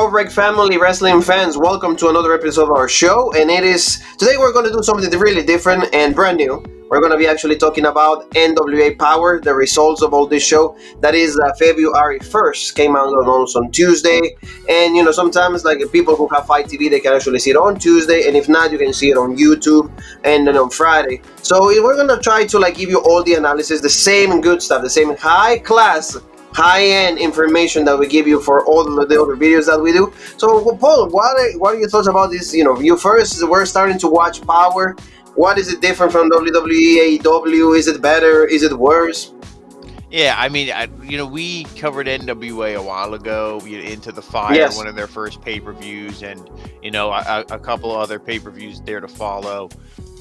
Break family, wrestling fans, welcome to another episode of our show. And today we're going to do something really different and brand new. We're going to be actually talking about NWA Powerrr, the results of all this show. That is February 1st, came out on Tuesday. And sometimes like people who have Fight TV, they can actually see it on Tuesday. And if not, you can see it on YouTube and then on Friday. So we're going to try to give you all the analysis, the same good stuff, the same high-end information that we give you for all the other videos that we do. So, Paul, what are your thoughts about this? We're starting to watch Powerrr. What is it different from WWE, AEW? Is it better? Is it worse? Yeah, I mean, we covered NWA a while ago, Into the Fire, Yes. one of their first pay-per-views, and, a couple of other pay-per-views there to follow.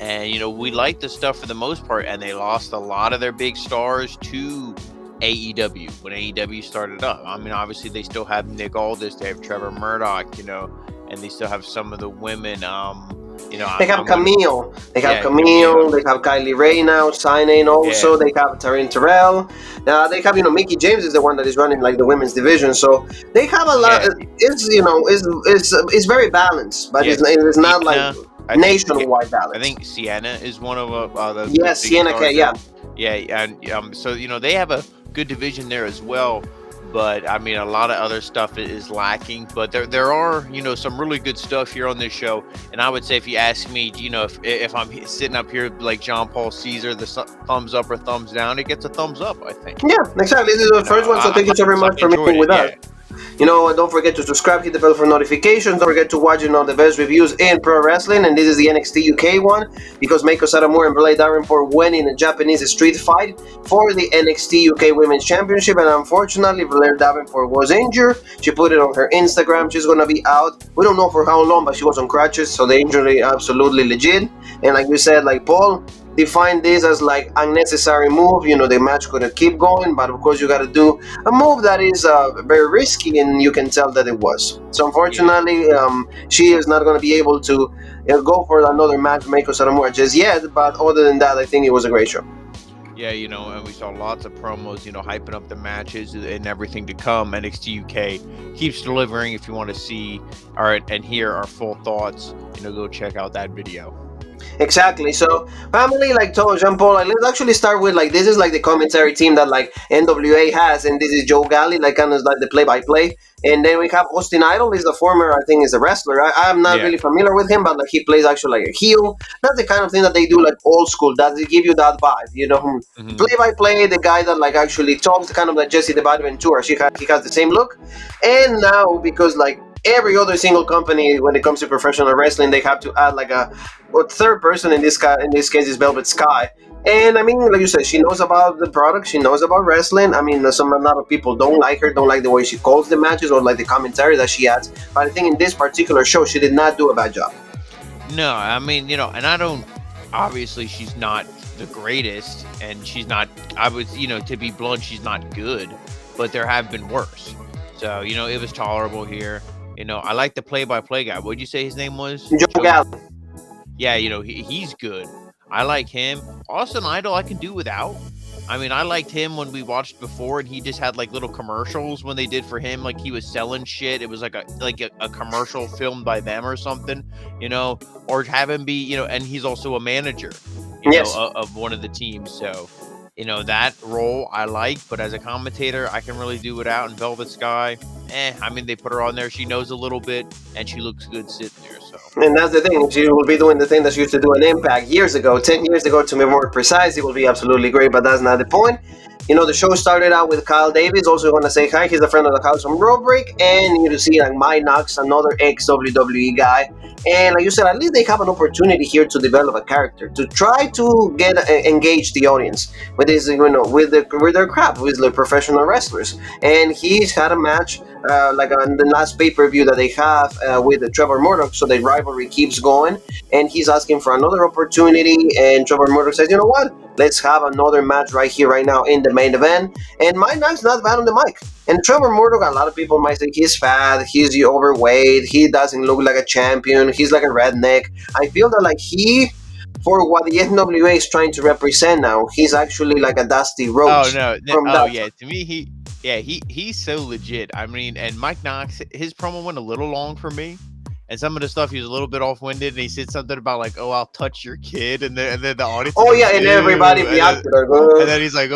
And, we liked the stuff for the most part, and they lost a lot of their big stars to AEW when AEW started up. I mean, obviously they still have Nick Aldis, they have Trevor Murdoch, and they still have some of the women. They have Camille. They have Camille. They have Kylie Ray now signing also. Yeah. They have Taryn Terrell. They have Mickey James is the one that is running the women's division. So they have a lot. It's very balanced, but it's not nationwide balance. I think Sienna is one of the yes, Sienna. And so they have a good division there as well, but I mean a lot of other stuff is lacking, but there are some really good stuff here on this show. And I would say, if you ask me, if I'm sitting up here like John Paul Caesar, the thumbs up or thumbs down, it gets a thumbs up, I think. Yeah, exactly. This is the first one, so thank you so very much for meeting with us. Don't forget to subscribe, hit the bell for notifications. Don't forget to watch the best reviews in pro wrestling. And this is the NXT UK one, because Meiko Satomura and Blair Davenport went in a Japanese street fight for the NXT UK Women's Championship. And unfortunately, Blair Davenport was injured. She put it on her Instagram. She's going to be out. We don't know for how long, but she was on crutches. So the injury absolutely legit. And like you said, Paul define this as unnecessary move. The match could have keep going, but of course you got to do a move that is very risky, and you can tell that it was. So unfortunately, she is not going to be able to go for another match, Meiko Satomura, just yet. But other than that, I think it was a great show. Yeah, and we saw lots of promos, hyping up the matches and everything to come. NXT UK keeps delivering. If you want to see and hear our full thoughts, go check out that video. Exactly. So, family, Jean Paul, let's actually start with this is the commentary team that NWA has, and this is Joe Galli, kind of the play-by-play, and then we have Austin Idol, is the former, I think, is a wrestler. I'm not really familiar with him, but he plays actually a heel. That's the kind of thing that they do old school. That they give you that vibe, play-by-play, the guy that actually talks, kind of like Jesse the Body Ventura. He has the same look, and now because every other single company, when it comes to professional wrestling, they have to add a third person. In this case is Velvet Sky. And I mean, like you said, she knows about the product, she knows about wrestling. I mean, a lot of people don't like her, don't like the way she calls the matches or the commentary that she adds. But I think in this particular show, she did not do a bad job. No, I mean, and I don't, obviously she's not the greatest, and she's not, to be blunt, she's not good, but there have been worse. So, it was tolerable here. I like the play-by-play guy. What'd you say his name was? Joe Galli. Yeah, he's good. I like him. Austin Idol, I can do without. I mean, I liked him when we watched before, and he just had little commercials when they did for him. He was selling shit. It was a commercial filmed by them or something, or have him be, and he's also a manager, of one of the teams. So, that role I like, but as a commentator, I can really do without. And Velvet Sky, I mean, they put her on there. She knows a little bit, and she looks good sitting there. So, and that's the thing. She will be doing the thing that she used to do in Impact years ago, 10 years ago, to be more precise. It will be absolutely great, but that's not the point. The show started out with Kyle Davis. Also want to say hi. He's a friend of the house from Raw Break. And you see Knox, another ex-WWE guy. And like you said, at least they have an opportunity here to develop a character, to try to get engage the audience with this, with their craft, with the professional wrestlers. And he's had a match on the last pay-per-view that they have with Trevor Murdoch, so the rivalry keeps going. And he's asking for another opportunity. And Trevor Murdoch says, you know what? Let's have another match right here, right now in the main event. And Knox not bad on the mic. And Trevor Murdoch, a lot of people might say he's fat, he's overweight, he doesn't look like a champion, he's like a redneck. I feel that he, for what the NWA is trying to represent now, he's actually like a Dusty Rhodes. Oh no! Yeah, to me Yeah, he's so legit. I mean, and Mike Knox, his promo went a little long for me. And some of the stuff he was a little bit off-winded, and he said something about like, "Oh, I'll touch your kid," and then the audience is Oh like, yeah, and everybody "Ew," reacted like, and then he's like,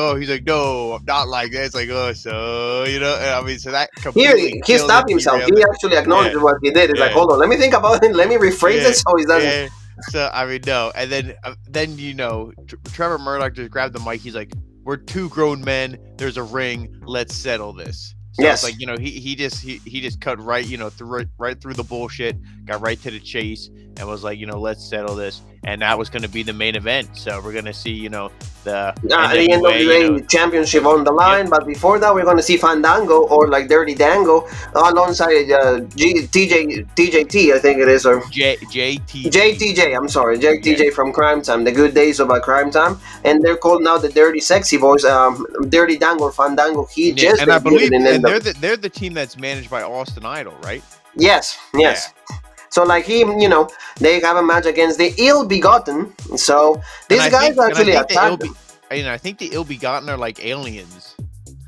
"No, I'm not like that." It's like, "Oh, so you know," I mean, so that completely he killed stopped it, himself. derailed He it. actually acknowledged Yeah, what he did. He's like, yeah, hold on, let me think about it. Let me rephrase it yeah, so he doesn't. yeah. So I mean, no, and then you know, Trevor Murdoch just grabbed the mic. He's like, "We're two grown men. There's a ring. Let's settle this." So it's Yes. like, you know, he just cut right, you know, right through the bullshit, got right to the chase, and was like, you know, let's settle this, and that was going to be the main event. So we're going to see, you know, the The NWA, you know, NWA championship on the line, yep, but before that, we're going to see Fandango or like Dirty Dango alongside TJT, I think it is, or JTG, JTJ. I'm sorry, JTJ yeah, from Crime Time, the good days of Crime Time, and they're called now the Dirty Sexy Boys. Dirty Dango or Fandango. He yeah, just and I debuted believe, in and NWA. they're the team that's managed by Austin Idol, right? Yes, Yeah, yes. So like him, you know, they have a match against the Ill Begotten. So and these guys I actually think the attacked them. I think the ill begotten are like aliens.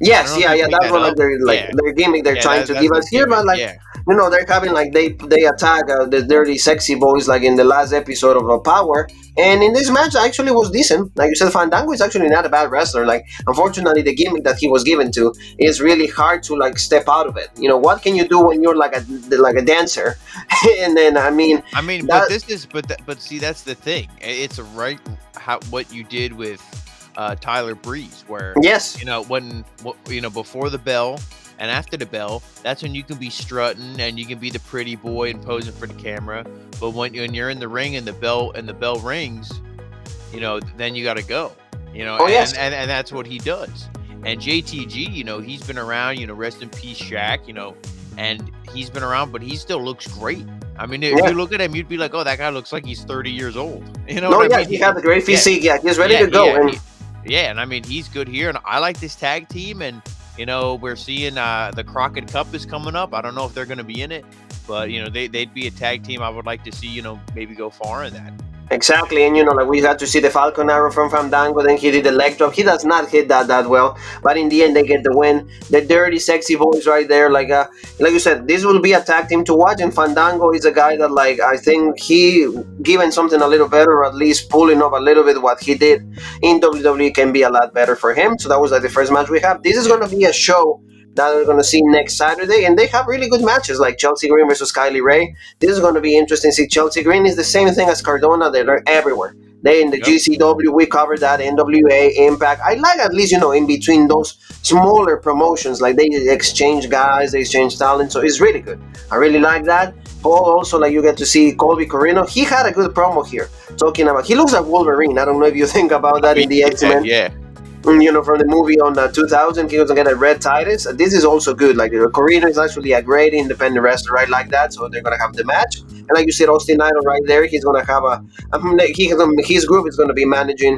I don't Yes, know if yeah, you yeah. picked That's that what up. like Yeah, their gimmick they're yeah, trying to that's give their us here. gimmick. But like, Yeah. you know, they're having like they attack the Dirty Sexy Boys like in the last episode of Power. And in this match, actually was decent. Like you said, Fandango is actually not a bad wrestler. Like, unfortunately, the gimmick that he was given to is really hard to like step out of it. You know, what can you do when you're like a dancer? And then I mean, but that this is, but see, that's the thing. It's right what you did with Tyler Breeze, where yes, you know you know, before the bell and after the bell, that's when you can be strutting and you can be the pretty boy and posing for the camera. But when you're in the ring and the bell rings, you know, then you got to go. You know, oh yes, and that's what he does. And JTG, you know, he's been around. You know, rest in peace, Shaq. You know, and he's been around, but he still looks great. I mean, if yeah. you look at him, you'd be like, "Oh, that guy looks like he's 30 years old." You know No, what I yeah, mean? he has a great Yeah, physique. Yeah, he's ready yeah, to go. And yeah, and I mean, he's good here, and I like this tag team. And you know, we're seeing the Crockett Cup is coming up. I don't know if they're going to be in it, but you know, they'd be a tag team. I would like to see, you know, maybe go far in that. exactly, and you know, like we had to see the Falcon Arrow from Fandango, then he did the leg drop. He does not hit that well, but in the end, they get the win. The Dirty Sexy Boys right there, like you said, this will be a tag team to watch. And Fandango is a guy that, like, I think he given something a little better, or at least pulling up a little bit what he did in WWE can be a lot better for him. So that was like the first match we have. This is Yeah, going to be a show that we're going to see next Saturday, and they have really good matches like Chelsea Green versus Kylie Ray. This is going to be interesting. See, Chelsea Green is the same thing as Cardona. They're everywhere. They in the yep, GCW, we covered that. NWA, Impact. I like at least, you know, in between those smaller promotions, like they exchange guys, they exchange talent. So it's really good. I really like that. Paul also, like you get to see Colby Corino. He had a good promo here talking about. He looks like Wolverine. I don't know if you think about that in the X yeah, Men. yeah, You know, from the movie on 2000, he was gonna get a red Titus. This is also good. Like Corino is actually a great independent wrestler, right? Like that. So they're gonna have the match, and like you said, Austin Idol right there. He's gonna have his group is gonna be managing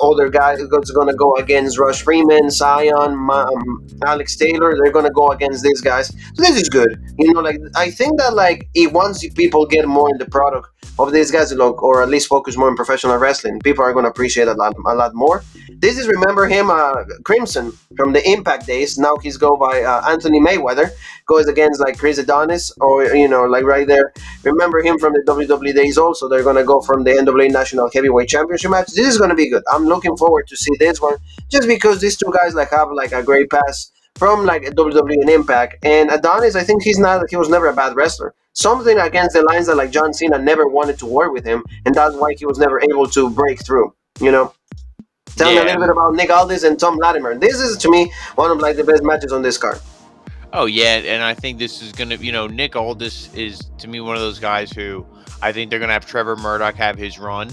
older guys. Who's gonna go against Rush Freeman, Zion, Alex Taylor. They're gonna go against these guys. So this is good. You know, like I think that like once people get more in the product of these guys, look, or at least focus more on professional wrestling, people are gonna appreciate a lot more. This is, remember him, Crimson from the Impact days. Now he's go by Anthony Mayweather. Goes against like Chris Adonis, or you know, like right there. Remember him from the WWE days. Also, they're gonna go from the NWA National Heavyweight Championship match. This is gonna be good. I'm looking forward to see this one, just because these two guys like have like a great pass from like WWE and Impact. And Adonis, I think he was never a bad wrestler. Something against the lines that like John Cena never wanted to work with him, and that's why he was never able to break through. You know. Tell me a yeah. little bit about Nick Aldis and Tom Latimer. This is, to me, one of like the best matches on this card. Oh yeah, and I think this is gonna, you know, Nick Aldis is to me one of those guys who I think they're gonna have Trevor Murdoch have his run.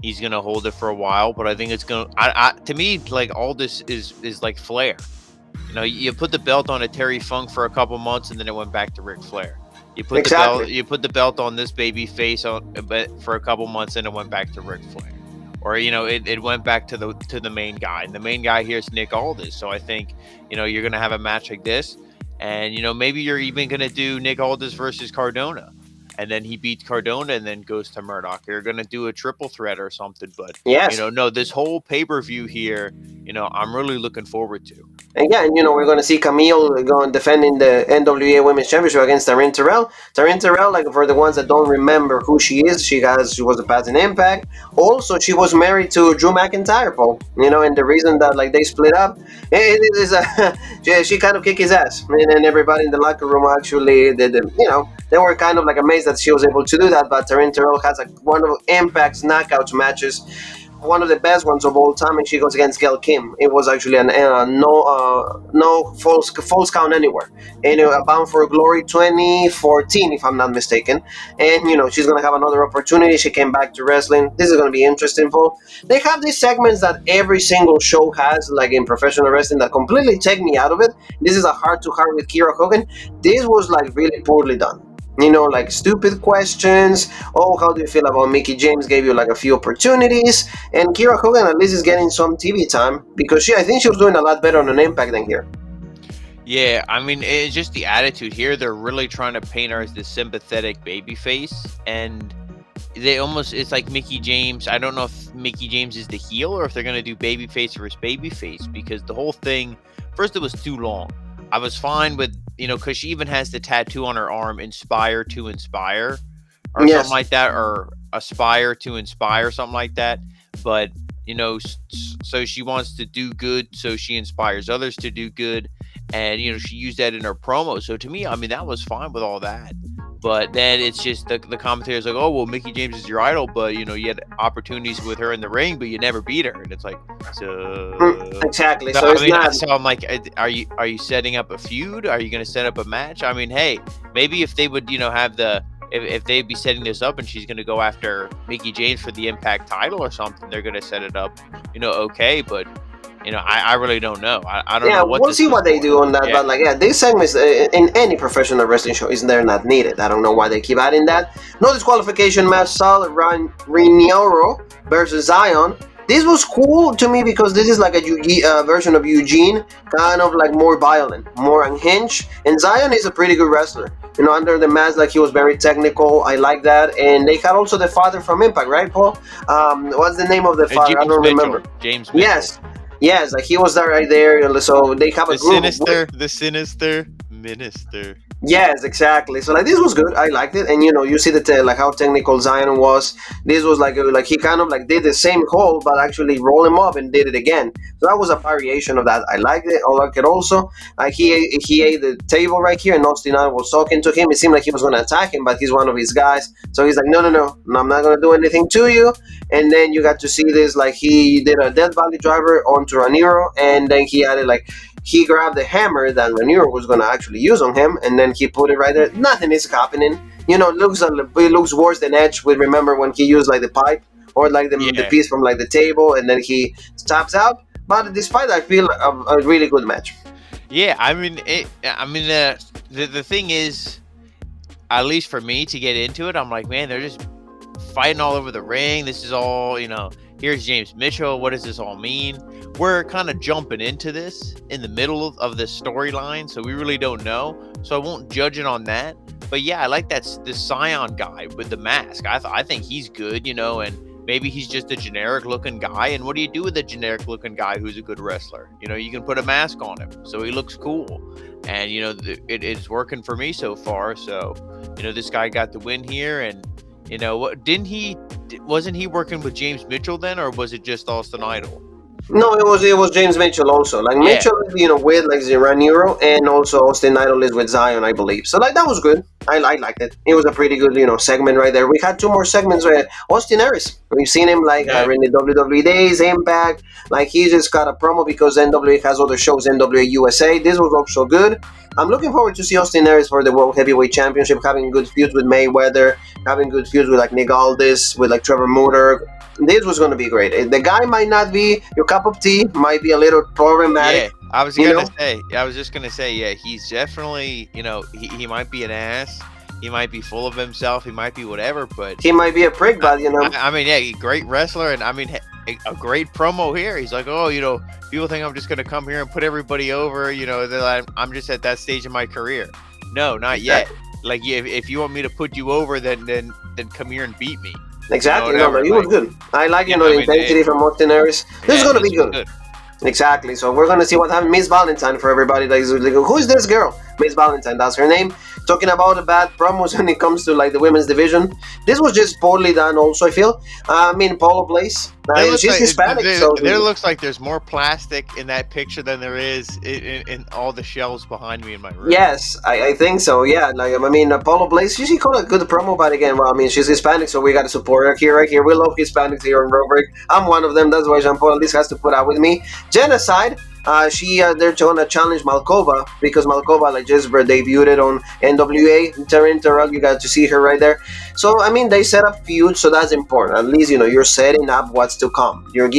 He's gonna hold it for a while, but I think it's gonna. To me, like Aldis is like Flair. You know, you put the belt on a Terry Funk for a couple months, and then it went back to Ric Flair. Exactly. You put the belt on this baby face for a couple months, and it went back to Ric Flair. Or you know, it went back to the main guy. And the main guy here is Nick Aldis. So I think, you know, you're gonna have a match like this, and you know, maybe you're even gonna do Nick Aldis versus Cardona. and then he beats Cardona and then goes to Murdoch. They're gonna do a triple threat or something, but Yes. no, this whole pay-per-view here, I'm really looking forward to. And yeah, and we're going to see Camille going defending the NWA Women's Championship against Taryn Terrell. Taryn Terrell, like for the ones that don't remember who she is, she was a past in Impact. Also, she was married to Drew McIntyre, Paul. And the reason that like they split up, it is she kind of kicked his ass, and everybody in the locker room actually did. They were kind of like amazed that she was able to do that. But Taryn Terrell has like one of Impact's knockouts matches, one of the best ones of all time, and she goes against Gail Kim. It was actually no false count anywhere. And Bound for Glory 2014, if I'm not mistaken. And she's gonna have another opportunity. She came back to wrestling. This is gonna be interesting. They have these segments that every single show has, like in professional wrestling, that completely take me out of it. This is a heart to heart with Kira Hogan. This was like really poorly done. Like stupid questions. Oh, how do you feel about Mickie James? Gave you like a few opportunities, and Kira Hogan at least is getting some TV time because I think she was doing a lot better on an Impact than here. Yeah, I mean, it's just the attitude here. They're really trying to paint her as this sympathetic babyface, and it's like Mickie James. I don't know if Mickie James is the heel or if they're going to do babyface versus babyface, because the whole thing, first, it was too long. I was fine with, because she even has the tattoo on her arm, inspire to inspire, or something like that, or aspire to inspire, something like that. But, so she wants to do good, so she inspires others to do good. And, she used that in her promo. So to me, I mean, that was fine with all that. But then it's just the commentators like, oh, well, Mickie James is your idol, but, you had opportunities with her in the ring, but you never beat her. And it's like, so... Exactly. So it's not... So I'm like, are you setting up a feud? Are you going to set up a match? I mean, hey, maybe if they would, have the... If they'd be setting this up and she's going to go after Mickie James for the Impact title or something, they're going to set it up, okay, but... I really don't know. I don't know what. We'll see what they do on that. Yeah. But these segments in any professional wrestling show they're not needed. I don't know why they keep adding that. No disqualification match: Sal Riniero versus Zion. This was cool to me because this is like a version of Eugene, kind of like more violent, more unhinged. And Zion is a pretty good wrestler. Under the mask, like he was very technical. I like that. And they had also the father from Impact, right, Paul? What's the name of the father? I don't remember. James Mitchell. Yes, like he was there right there. So they have a group. The sinister minister. Yes, exactly. So this was good. I liked it, and you see like how technical Zion was. This was like he kind of like did the same hold, but actually roll him up and did it again. So that was a variation of that. I liked it. I like it also. Like he ate the table right here, and Austin was talking to him. It seemed like he was going to attack him, but he's one of his guys. So he's like, no, I'm not going to do anything to you. And then you got to see this, like he did a Death Valley driver onto Raniero, and then he added he grabbed the hammer that Raniero was going to actually use on him, and then he put it right there. Nothing is happening. It looks worse than Edge. We remember when he used the pipe or the piece from the table, and then he taps out. But despite that, I feel a really good match. Yeah, I mean, the thing is, at least for me to get into it, I'm like, man, they're just fighting all over the ring. This is all, here's James Mitchell. What does this all mean? We're kind of jumping into this in the middle of this storyline, so we really don't know. So I won't judge it on that. But yeah, I like this Scion guy with the mask. I think he's good, and maybe he's just a generic looking guy. And what do you do with a generic looking guy who's a good wrestler? You can put a mask on him so he looks cool. And, it's working for me so far. So, this guy got the win here. And, wasn't he working with James Mitchell then, or was it just Austin Idol? No, it was James Mitchell also. Mitchell is, with Raniero, and also Austin Idol is with Zion, I believe. So that was good. I liked it. It was a pretty good, segment right there. We had two more segments with Austin Aries. We've seen him in the WWE days, Impact. He just got a promo because NWA has other shows, NWA USA. This was also good. I'm looking forward to see Austin Aries for the World Heavyweight Championship, having good feuds with Mayweather, having good feuds with Nick Aldis, with Trevor Murdoch. This was going to be great. The guy might not be your cup of tea, might be a little problematic. Yeah, I was just going to say, yeah, he's definitely, he might be an ass. He might be full of himself. He might be whatever, but he might be a prick, but I mean, yeah, great wrestler, and I mean, a great promo here. He's like, oh, people think I'm just going to come here and put everybody over. That I'm just at that stage in my career. No, not yet. like if you want me to put you over, then come here and beat me. Exactly. You know, No, whatever. he was good. I like, Yeah, the I mean, intensity from Austin Aries. This is yeah, going to this be was good. good. Exactly. So we're going to see what happens. Miss Valentine, for everybody that is like, who is this girl? Miss Valentine, that's her name. Talking about the bad promos when it comes to like the women's division. This was just poorly done also, I feel. I mean, Paula Place. She's Hispanic, so... There looks like there's more plastic in that picture than there is in all the shelves behind me in my room. Yes, I think so. Yeah, like I mean, Apollo Blaze. She called a good promo, but again, well, I mean, she's Hispanic, so we got to support her here. Right here, we love Hispanics here in Robert. I'm one of them. That's why Jean Paul at least has to put out with me. Genocide. They're gonna challenge Malkova because Malkova like just debuted on NWA Terrell. You got to see her right there. So I mean, they set up feuds, so that's important. At least you're setting up what's to come. You're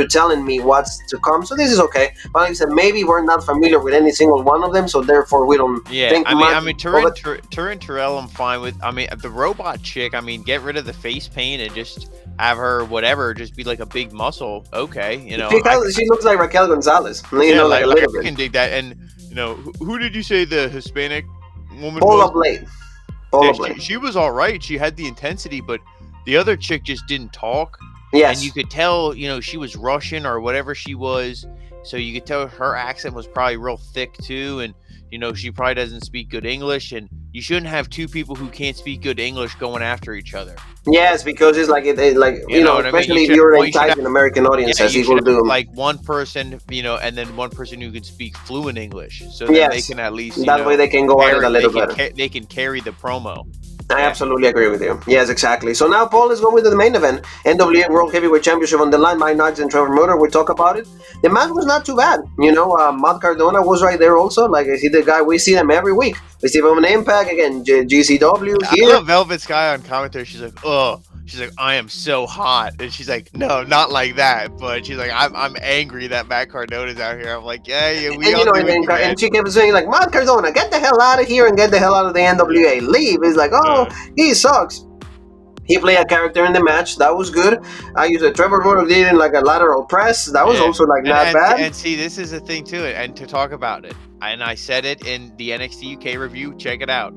telling me what's to come. So this is okay. But like I said, maybe we're not familiar with any single one of them, so therefore we don't think much. I mean, Turin Terrell, I'm fine with. I mean, the robot chick. I mean, get rid of the face paint and just have her whatever, just be like a big muscle. Okay, she looks like Raquel Gonzalez. Like a little bit. I can dig that. And who did you say the Hispanic woman Paula was? Blade. She was all right. She had the intensity, but the other chick just didn't talk. Yes. And you could tell, she was Russian or whatever she was. So you could tell her accent was probably real thick too. And, she probably doesn't speak good English. And you shouldn't have two people who can't speak good English going after each other. Yes, because it's like, especially if you're in type an American audience, as people do. Like one person, and then one person who can speak fluent English. So that they can at least, that way they can go at it a little better. They can carry the promo. I absolutely agree with you. Yes, exactly. So now, Paul, let's go with the main event. NWA World Heavyweight Championship on the line. Mike Knox and Trevor Murdoch. We'll talk about it. The match was not too bad. Matt Cardona was right there also. Like, I see the guy. We see them every week. We see him on Impact. Again, GCW here. I love Velvet Sky on commentary. She's like, oh. She's like, I am so hot. And she's like, no, not like that. But she's like, I'm angry that Matt Cardona's out here. I'm like, yeah, we all do it, and she kept saying, like, Matt Cardona, get the hell out of here and get the hell out of the NWA. Leave. He's like, he sucks. He played a character in the match. That was good. I used a Trevor Murdoch did in like a lateral press. That was also like not bad. And see, this is the thing to it. And to talk about it, and I said it in the NXT UK review. Check it out.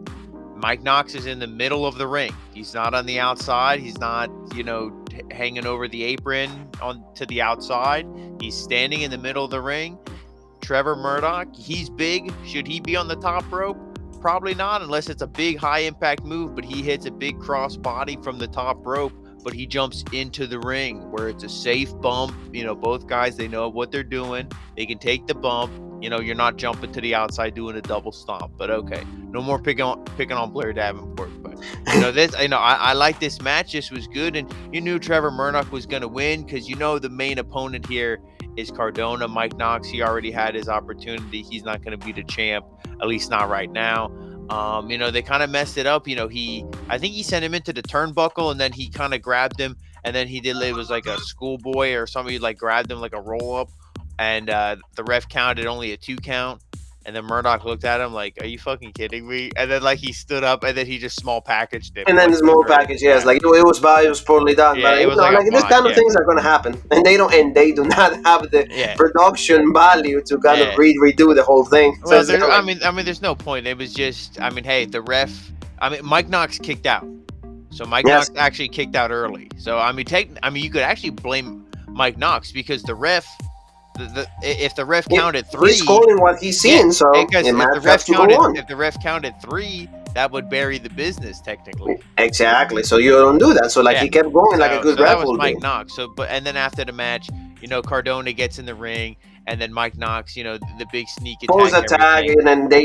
Mike Knox is in the middle of the ring. He's not on the outside. He's not, hanging over the apron on to the outside. He's standing in the middle of the ring. Trevor Murdoch, he's big. Should he be on the top rope? Probably not, unless it's a big high impact move, but he hits a big cross body from the top rope, but he jumps into the ring where it's a safe bump. Both guys, they know what they're doing. They can take the bump. You're not jumping to the outside doing a double stomp, but okay. No more picking on Blair Davenport. But I like this match. This was good, and you knew Trevor Murdoch was going to win because the main opponent here is Cardona. Mike Knox, he already had his opportunity. He's not going to be the champ, at least not right now. They kind of messed it up. I think he sent him into the turnbuckle, and then he kind of grabbed him, and then it was like a schoolboy or somebody like grabbed him like a roll up. And the ref counted only a 2 count. And then Murdoch looked at him like, are you fucking kidding me? And then like he stood up and then he just small packaged it. And then the small package, yes. Like it was bad, it was poorly done. Yeah, but it was like this kind of things are gonna happen. And they do not have the production value to kind of redo the whole thing. Well, there's no point. It was just hey, the ref Mike Knox kicked out. So Mike Knox actually kicked out early. So you could actually blame Mike Knox because the ref if the ref counted 3, he's calling what he's seeing. If the ref counted 3, that would bury the business technically. Exactly. So you don't do that. So he kept going like a good ref. That was Mike Knox. And then after the match, Cardona gets in the ring, and then Mike Knox, the big sneak attack, and then they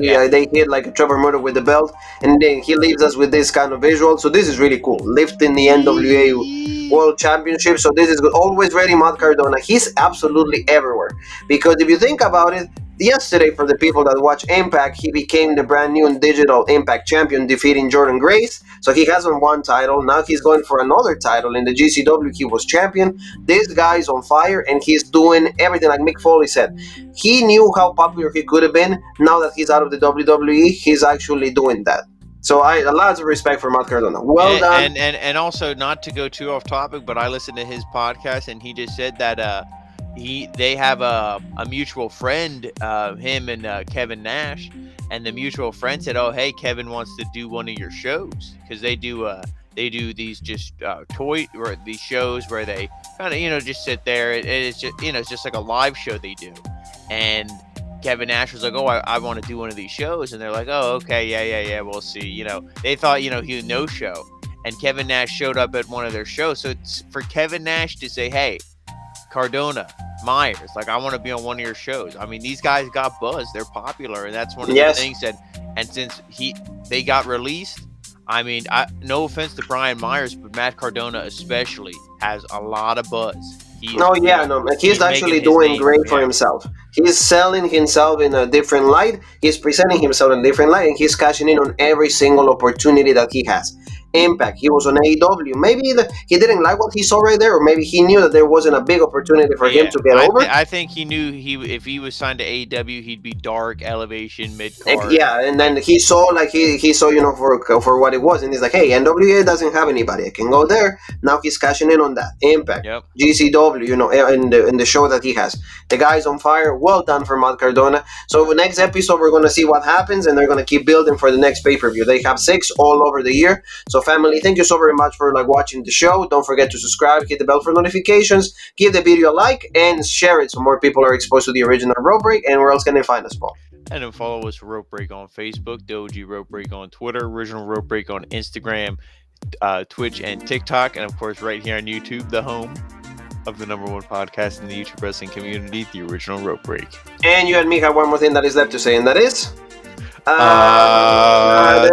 hit like Trevor Murdoch with the belt, and then he leaves us with this kind of visual. So this is really cool, lifting the NWA World Championship. So this is good. Always ready, Matt Cardona. He's absolutely everywhere. Because if you think about it, yesterday, for the people that watch Impact, he became the brand new and digital Impact champion, defeating Jordan Grace. So he has won one title. Now he's going for another title. In the GCW, he was champion. This guy's on fire, and he's doing everything like Mick Foley said. He knew how popular he could have been. Now that he's out of the WWE, he's actually doing that. So a lot of respect for Matt Cardona. Well done. And also, not to go too off topic, but I listened to his podcast, and he just said that they have a mutual friend, him and Kevin Nash, and the mutual friend said, "Oh, hey, Kevin wants to do one of your shows because they do these just toy or these shows where they kind of just sit there. It's just it's just like a live show they do." And Kevin Nash was like, "Oh, I want to do one of these shows," and they're like, "Oh, okay, yeah, we'll see." They thought he would no show, and Kevin Nash showed up at one of their shows. So it's for Kevin Nash to say, "Hey, Cardona, Myers, like I want to be on one of your shows." I mean, these guys got buzz; they're popular, and that's one of the things that. And since they got released, I mean, no offense to Brian Myers, but Matt Cardona especially has a lot of buzz. He's actually doing great for himself. He's selling himself in a different light. He's presenting himself in a different light, and he's cashing in on every single opportunity that he has. Impact. He was on AEW. Maybe he didn't like what he saw right there, or maybe he knew that there wasn't a big opportunity for him to get over. I think he knew if he was signed to AEW, he'd be dark, elevation, mid card. Yeah, and then he saw he saw for what it was, and he's like, hey, NWA doesn't have anybody. I can go there. Now he's cashing in on that. Impact, GCW, in the show that he has. The guy's on fire. Well done for Matt Cardona. So the next episode, we're gonna see what happens, and they're gonna keep building for the next pay-per-view. They have 6 all over the year. So family, thank you so very much for watching the show. Don't forget to subscribe, hit the bell for notifications, give the video a like, and share it so more people are exposed to the original Rope Break. And where else can they find us, Paul? And then follow us for Rope Break on Facebook, the OG Rope Break on Twitter, Original Rope Break on Instagram, Twitch, and TikTok, and of course right here on YouTube, the home of the #1 podcast in the YouTube wrestling community, the Original Rope Break. And you and me have one more thing that is left to say, and that is...